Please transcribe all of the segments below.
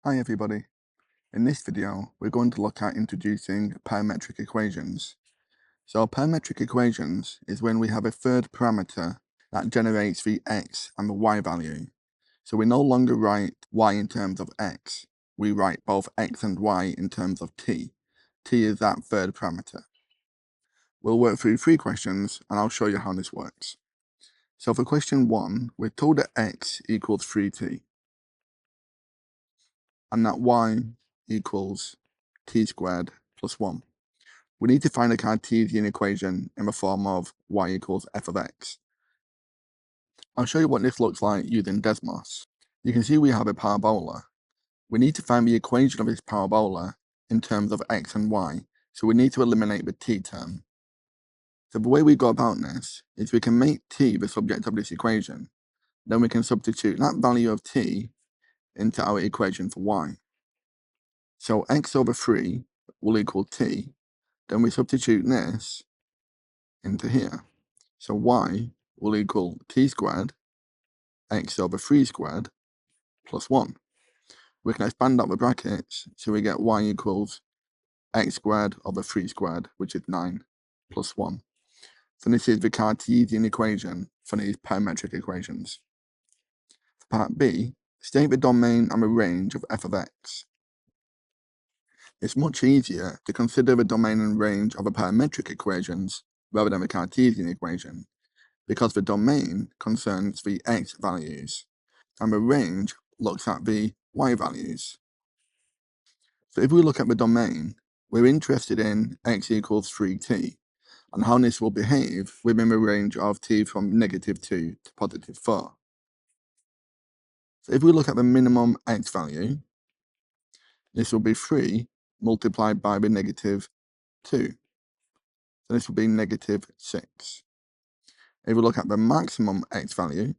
Hi everybody. In this video, we're going to look at introducing parametric equations. So parametric equations is when we have a third parameter that generates the x and the y value. So we no longer write y in terms of x, we write both x and y in terms of t. T is that third parameter. We'll work through 3 questions and I'll show you how this works. So for question 1, we're told that x equals 3t. And that y equals t squared plus 1. We need to find a Cartesian equation in the form of y equals f of x. I'll show you what this looks like using Desmos. You can see we have a parabola. We need to find the equation of this parabola in terms of x and y, so we need to eliminate the t term. So the way we go about this is we can make t the subject of this equation. Then we can substitute that value of t into our equation for y. So x over 3 will equal t. Then we substitute this into here. So y will equal t squared x over 3 squared plus 1. We can expand out the brackets, so we get y equals x squared over 3 squared, which is 9, plus 1. So this is the Cartesian equation for these parametric equations. For part B, state the domain and the range of f of x. It's much easier to consider the domain and range of the parametric equations rather than the Cartesian equation, because the domain concerns the x values, and the range looks at the y values. So if we look at the domain, we're interested in x equals 3t, and how this will behave within the range of t from -2 to +4. So if we look at the minimum x value, this will be 3 multiplied by the -2. So this will be -6. If we look at the maximum x value,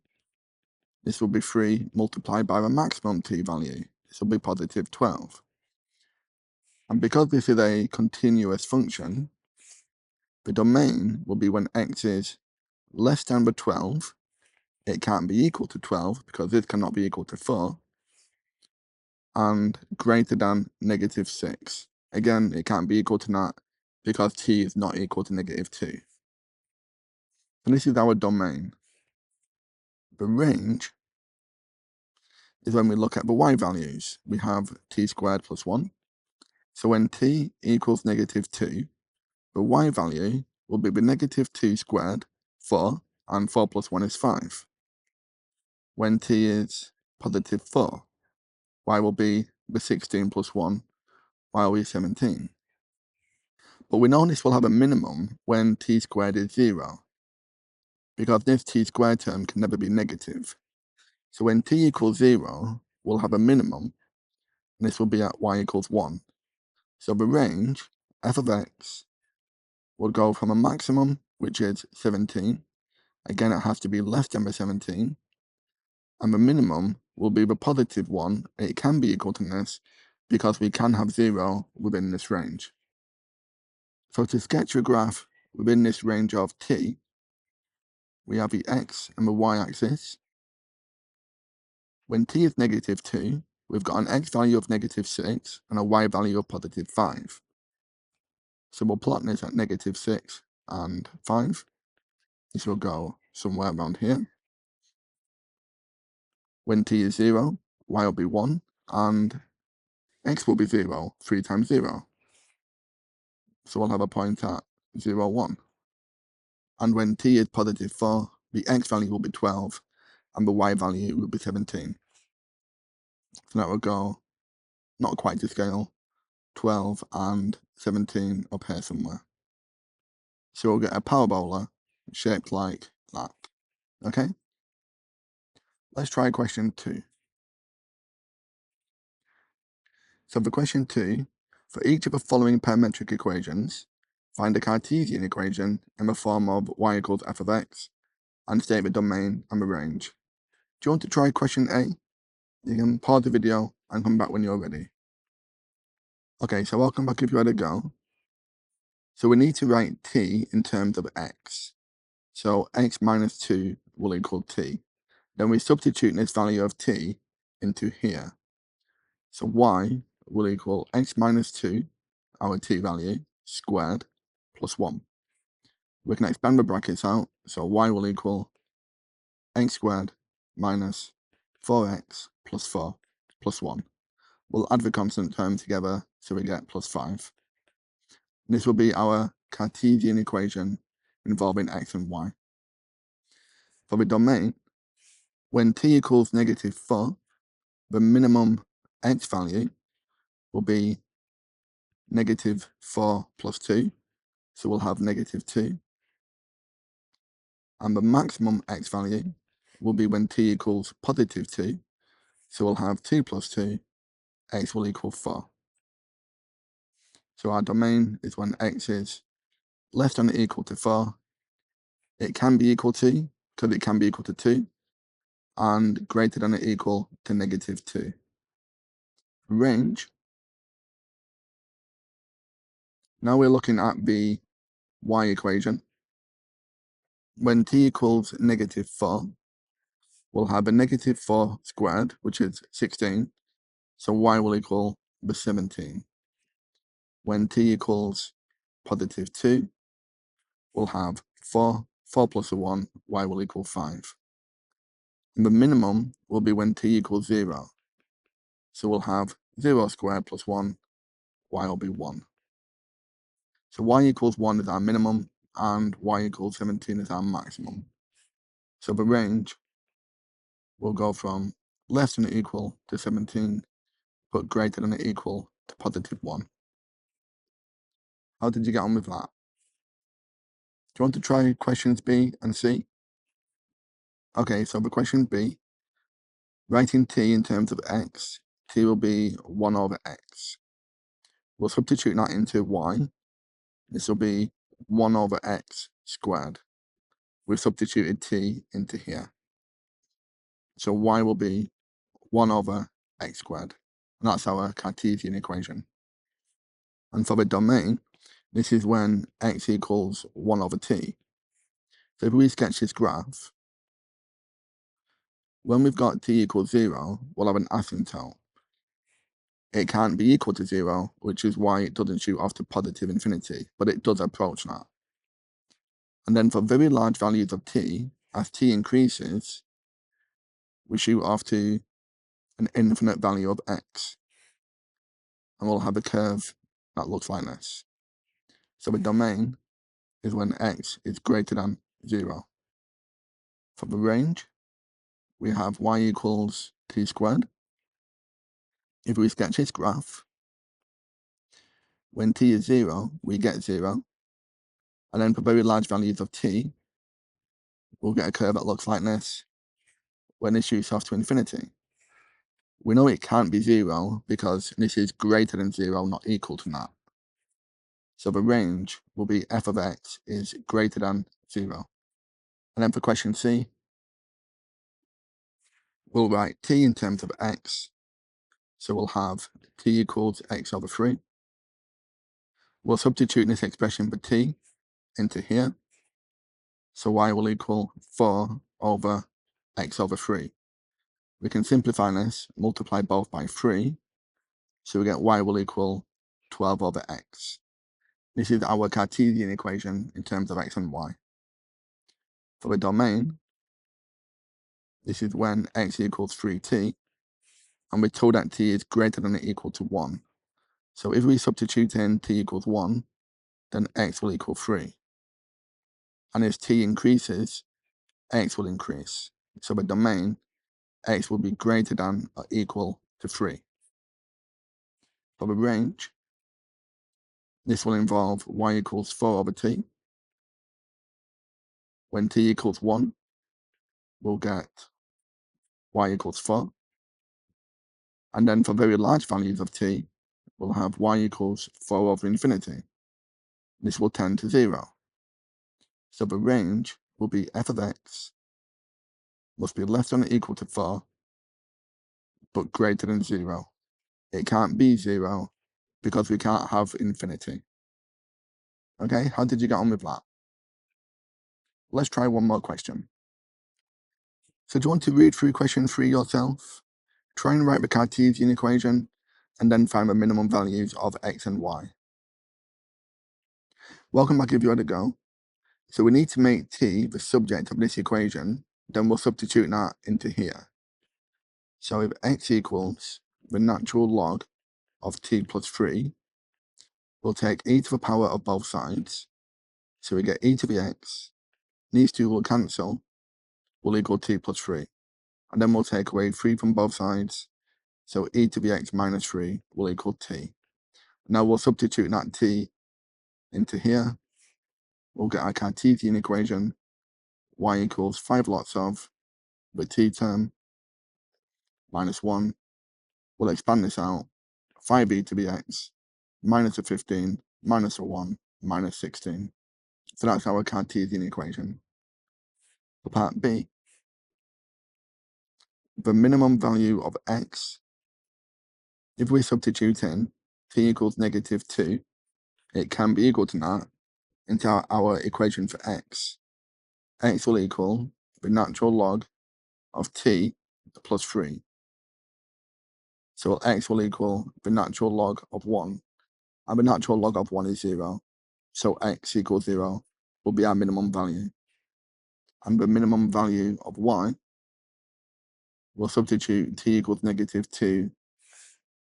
this will be 3 multiplied by the maximum t value. This will be +12. And because this is a continuous function, the domain will be when x is less than the 12, it can't be equal to 12 because this cannot be equal to 4, and greater than -6. Again, it can't be equal to that because t is not equal to -2. And this is our domain. The range is when we look at the y values. We have t squared plus 1. So when t equals -2, the y value will be the -2 squared, 4, and 4 plus 1 is 5. When t is +4, y will be the 16 plus 1, y will be 17. But we know this will have a minimum when t squared is 0, because this t squared term can never be negative. So when t equals 0, we'll have a minimum, and this will be at y equals 1. So the range, f of x, will go from a maximum, which is 17. Again, it has to be less than the 17. And the minimum will be the +1. It can be equal to this because we can have 0 within this range. So to sketch a graph within this range of t, we have the x and the y-axis. When t is -2, we've got an x value of -6 and a y value of +5. So we'll plot this at -6 and 5. This will go somewhere around here. When t is 0, y will be 1, and x will be 0, 3 times 0. So we'll have a point at 0, 1. And when t is +4, the x value will be 12, and the y value will be 17. So that will go, not quite to scale, 12 and 17 up here somewhere. So we'll get a parabola shaped like that. Okay? Let's try question 2. So for question 2, for each of the following parametric equations, find a Cartesian equation in the form of y equals f of x, and state the domain and the range. Do you want to try question A? You can pause the video and come back when you're ready. Okay, so I'll come back if you had a go. So we need to write t in terms of x. So x minus 2 will equal t. Then we substitute this value of t into here. So y will equal x minus 2, our t value, squared, plus 1. We can expand the brackets out, so y will equal x squared minus 4x plus 4 plus 1. We'll add the constant term together so we get plus 5. This will be our Cartesian equation involving x and y. For the domain, when t equals negative 4, the minimum x value will be negative 4 plus 2, so we'll have negative 2. And the maximum x value will be when t equals positive 2, so we'll have 2 plus 2, x will equal 4. So our domain is when x is less than or equal to 4, it can be equal to, because it can be equal to 2, and greater than or equal to negative 2. Range. Now we're looking at the y equation. When t equals negative 4, we'll have a negative 4 squared, which is 16, so y will equal the 17. When t equals positive 2, we'll have 4 plus a 1, y will equal 5. And the minimum will be when t equals 0. So we'll have 0 squared plus 1, y will be 1. So y equals 1 is our minimum, and y equals 17 is our maximum. So the range will go from less than or equal to 17, but greater than or equal to positive 1. How did you get on with that? Do you want to try questions B and C? Okay, so for question B, writing t in terms of x, t will be 1 over x. We'll substitute that into y. This will be 1 over x squared. We've substituted t into here. So y will be 1 over x squared. And that's our Cartesian equation. And for the domain, this is when x equals 1 over t. So if we sketch this graph, when we've got t equals 0, we'll have an asymptote. It can't be equal to 0, which is why it doesn't shoot off to positive infinity, but it does approach that. And then for very large values of t, as t increases, we shoot off to an infinite value of x. And we'll have a curve that looks like this. So the domain is when x is greater than 0. For the range, we have y equals t squared. If we sketch this graph, when t is 0, we get 0. And then for very large values of t, we'll get a curve that looks like this when it shoots off to infinity. We know it can't be 0 because this is greater than 0, not equal to that. So the range will be f of x is greater than 0. And then for question C, we'll write t in terms of x. So we'll have t equals x over 3. We'll substitute this expression for t into here. So y will equal 4 over x over 3. We can simplify this, multiply both by 3. So we get y will equal 12 over x. This is our Cartesian equation in terms of x and y. For the domain, this is when x equals 3t, and we're told that t is greater than or equal to 1. So if we substitute in t equals 1, then x will equal 3. And as t increases, x will increase. So the domain, x will be greater than or equal to 3. For the range, this will involve y equals 4 over t. When t equals 1, we'll get y equals 4. And then for very large values of t, we'll have y equals 4 over infinity. This will tend to 0. So the range will be f of x must be less than or equal to 4, but greater than 0. It can't be 0 because we can't have infinity. Okay, how did you get on with that? Let's try one more question. So do you want to read through question 3 yourself? Try and write the Cartesian equation, and then find the minimum values of x and y. Welcome back if you had a go. So we need to make t the subject of this equation, then we'll substitute that into here. So if x equals the natural log of t plus 3, we'll take e to the power of both sides. So we get e to the x, these two will cancel, will equal t plus 3. And then we'll take away 3 from both sides, so e to the x minus 3 will equal t. Now we'll substitute that t into here. We'll get our Cartesian equation, y equals 5 lots of the t term minus 1. We'll expand this out, 5e to the x minus a 15 minus a 1 minus 16. So that's our Cartesian equation. For part B, the minimum value of x, if we substitute in t equals negative 2, it can be equal to that into our equation for x. X will equal the natural log of t plus 3. So x will equal the natural log of 1. And the natural log of 1 is 0. So x equals 0 will be our minimum value. And the minimum value of y, we'll substitute t equals negative 2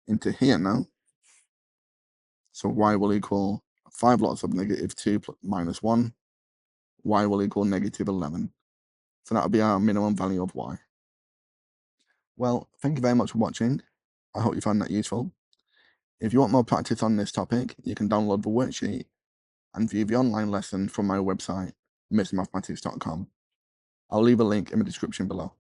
into here now. So y will equal 5 lots of negative 2 minus 1. Y will equal negative 11. So that will be our minimum value of y. Well, thank you very much for watching. I hope you found that useful. If you want more practice on this topic, you can download the worksheet and view the online lesson from my website, mrmathematics.com. I'll leave a link in the description below.